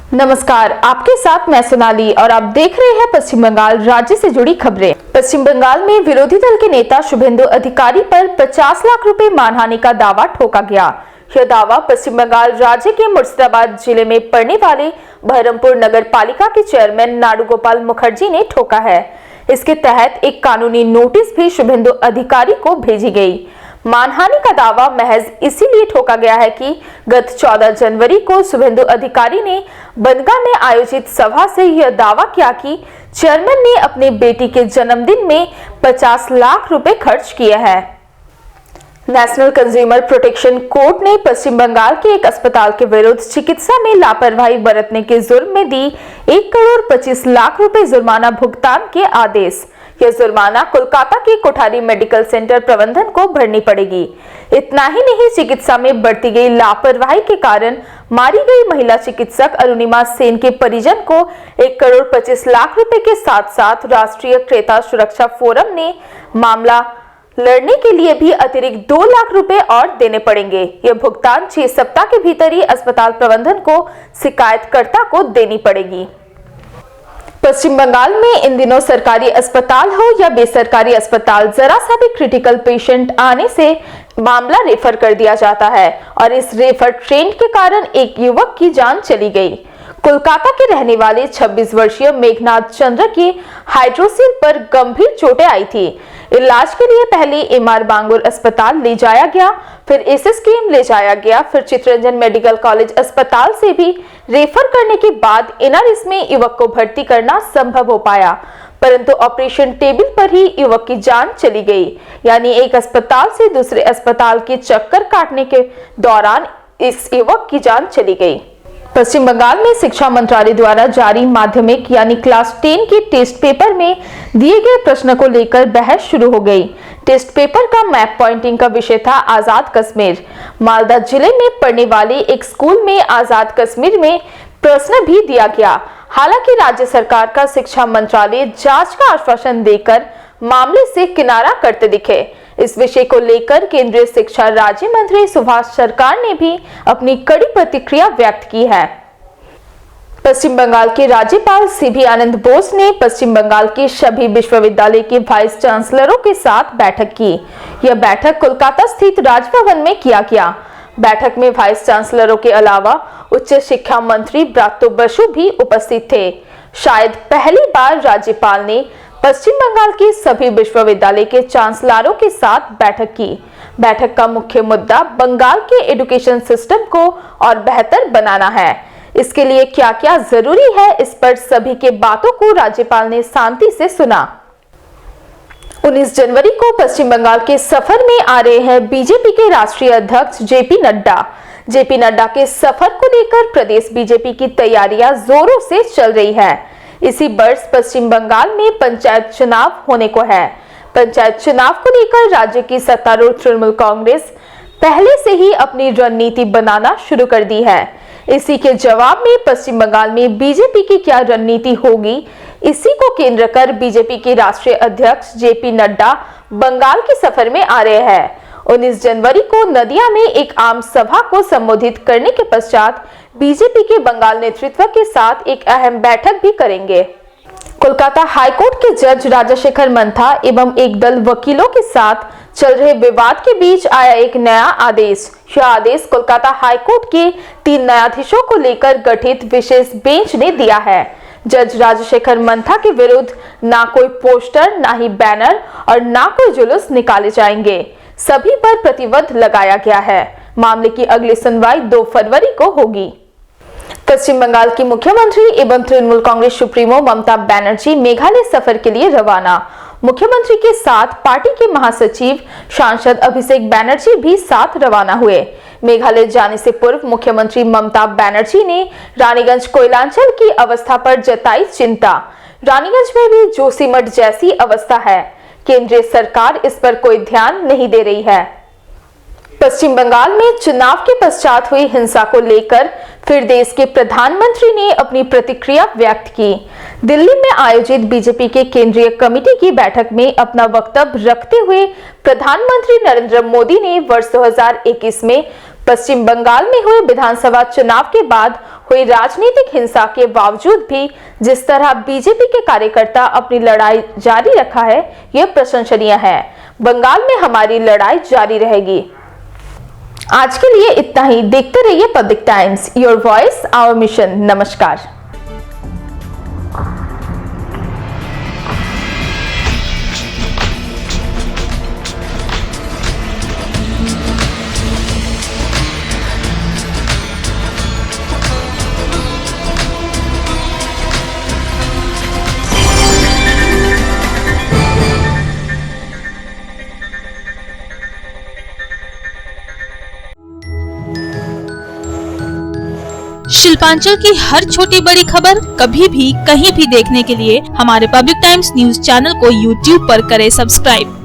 नमस्कार, आपके साथ मैं सोनाली और आप देख रहे हैं पश्चिम बंगाल राज्य से जुड़ी खबरें। पश्चिम बंगाल में विरोधी दल के नेता शुभेंदु अधिकारी पर 50 लाख रुपए मानहानि का दावा ठोका गया। यह दावा पश्चिम बंगाल राज्य के मुर्शिदाबाद जिले में पड़ने वाले बहरमपुर नगर पालिका के चेयरमैन नाडुगोपाल मुखर्जी ने ठोका है। इसके तहत एक कानूनी नोटिस भी शुभेंदु अधिकारी को भेजी गई। मानहानि का दावा महज इसीलिए ठोका गया है कि गत 14 जनवरी को शुभेंदु अधिकारी ने बनगा में आयोजित सभा से यह दावा किया कि चेयरमैन ने अपने बेटी के जन्मदिन में 50 लाख रुपए खर्च किए हैं। नेशनल कंज्यूमर प्रोटेक्शन कोर्ट ने पश्चिम बंगाल के एक अस्पताल के विरुद्ध चिकित्सा में लापरवाही बरतने के जुर्म में दी 1 करोड़ 25 लाख रुपए जुर्माना भुगतान के आदेश। यह जुर्माना कोलकाता के कोठारी मेडिकल सेंटर प्रबंधन को भरनी पड़ेगी। इतना ही नहीं, चिकित्सा में बरती गई लापरवाही के कारण मारी गई महिला चिकित्सक अरुणिमा सेन के परिजन को 1 करोड़ 25 लाख रुपए के साथ साथ राष्ट्रीय क्रेता सुरक्षा फोरम ने मामला लड़ने के लिए भी अतिरिक्त 2 लाख रुपए और देने पड़ेंगे। यह भुगतान 6 सप्ताह के भीतर ही अस्पताल प्रबंधन को शिकायतकर्ता को देनी पड़ेगी। पश्चिम बंगाल में इन दिनों सरकारी अस्पताल हो या बेसरकारी अस्पताल, जरा सा भी क्रिटिकल पेशेंट आने से मामला रेफर कर दिया जाता है और इस रेफर ट्रेंड के कारण एक युवक की जान चली गई। कोलकाता के रहने वाले 26 वर्षीय मेघनाथ चंद्र की हाइड्रोसिल पर गंभीर चोटें आई थी। इलाज के लिए पहले एमआर बांगुर अस्पताल ले जाया गया, फिर एसएसकेएम ले जाया गया, फिर चित्तरंजन मेडिकल कॉलेज अस्पताल से भी रेफर करने के बाद एनआरएस में युवक को भर्ती करना संभव हो पाया, परंतु ऑपरेशन टेबल पर ही युवक की जान चली गई। यानी एक अस्पताल से दूसरे अस्पताल के चक्कर काटने के दौरान इस युवक की जान चली गई। पश्चिम बंगाल में शिक्षा मंत्रालय द्वारा जारी माध्यमिक यानी क्लास 10 के टेस्ट पेपर में दिए गए प्रश्न को लेकर बहस शुरू हो गई। टेस्ट पेपर का मैप पॉइंटिंग का विषय था आजाद कश्मीर। मालदा जिले में पढ़ने वाले एक स्कूल में आजाद कश्मीर में प्रश्न भी दिया गया। हालांकि राज्य सरकार का शिक्षा मंत्रालय जांच का आश्वासन देकर मामले से किनारा करते दिखे। इस विषय को लेकर केंद्रीय शिक्षा राज्य मंत्री सुभाष सरकार ने भी अपनी कड़ी प्रतिक्रिया व्यक्त की है। पश्चिम बंगाल के राज्यपाल सीबी आनंद बोस ने पश्चिम बंगाल के सभी विश्वविद्यालय के वाइस चांसलरों के साथ बैठक की। यह बैठक कोलकाता स्थित राजभवन में किया गया। बैठक में वाइस चांसलरों के अलावा उच्च शिक्षा मंत्री ब्रात्यो बसु भी उपस्थित थे। शायद पहली बार राज्यपाल ने पश्चिम बंगाल के सभी विश्वविद्यालय के चांसलरों के साथ बैठक की। बैठक का मुख्य मुद्दा बंगाल के एजुकेशन सिस्टम को और बेहतर बनाना है। इसके लिए क्या क्या जरूरी है, इस पर सभी के बातों को राज्यपाल ने शांति से सुना। 19 जनवरी को पश्चिम बंगाल के सफर में आ रहे हैं बीजेपी के राष्ट्रीय अध्यक्ष जेपी नड्डा। जेपी नड्डा के सफर को लेकर प्रदेश बीजेपी की तैयारियां जोरों से चल रही है। इसी वर्ष पश्चिम बंगाल में पंचायत चुनाव होने को है। पंचायत चुनाव को लेकर राज्य की सत्तारूढ़ तृणमूल कांग्रेस पहले से ही अपनी रणनीति बनाना शुरू कर दी है। इसी के जवाब में पश्चिम बंगाल में बीजेपी की क्या रणनीति होगी, इसी को केंद्र कर बीजेपी के राष्ट्रीय अध्यक्ष जेपी नड्डा बंगाल के सफर में आ रहे हैं। 19 जनवरी को नदिया में एक आम सभा को संबोधित करने के पश्चात बीजेपी के बंगाल नेतृत्व के साथ एक अहम बैठक भी करेंगे। कोलकाता हाईकोर्ट के जज राजाशेखर मंथा एवं एक दल वकीलों के साथ चल रहे विवाद के बीच आया एक नया आदेश। यह आदेश कोलकाता हाईकोर्ट के 3 न्यायाधीशों को लेकर गठित विशेष बेंच ने दिया है। जज राजाशेखर मंथा के विरुद्ध ना कोई पोस्टर, ना ही बैनर और ना कोई जुलूस निकाले जाएंगे। सभी पर प्रतिबंध लगाया गया है। मामले की अगली सुनवाई 2 फरवरी को होगी। पश्चिम बंगाल की मुख्यमंत्री एवं तृणमूल कांग्रेस सुप्रीमो ममता बनर्जी मेघालय सफर के लिए रवाना। मुख्यमंत्री के साथ पार्टी के महासचिव सांसद अभिषेक बनर्जी भी साथ रवाना हुए। मेघालय जाने से पूर्व मुख्यमंत्री ममता बनर्जी ने रानीगंज कोयलांचल की अवस्था पर जताई चिंता। रानीगंज में भी जोशीमठ जैसी अवस्था है। केंद्रीय सरकार इस पर कोई ध्यान नहीं दे रही है। पश्चिम बंगाल में चुनाव के पश्चात हुई हिंसा को लेकर फिर देश के प्रधानमंत्री ने अपनी प्रतिक्रिया व्यक्त की। दिल्ली में आयोजित बीजेपी के केंद्रीय कमेटी की बैठक में अपना वक्तव्य रखते हुए प्रधानमंत्री नरेंद्र मोदी ने वर्ष 2021 में पश्चिम बंगाल में हुए विधानसभा चुनाव के बाद हुई राजनीतिक हिंसा के बावजूद भी जिस तरह बीजेपी के कार्यकर्ता अपनी लड़ाई जारी रखा है, यह प्रशंसनीय है। बंगाल में हमारी लड़ाई जारी रहेगी। आज के लिए इतना ही। देखते रहिए public times, your voice our mission. नमस्कार। शिल्पांचल की हर छोटी बड़ी खबर कभी भी कहीं भी देखने के लिए हमारे पब्लिक टाइम्स न्यूज चैनल को YouTube पर करें सब्सक्राइब।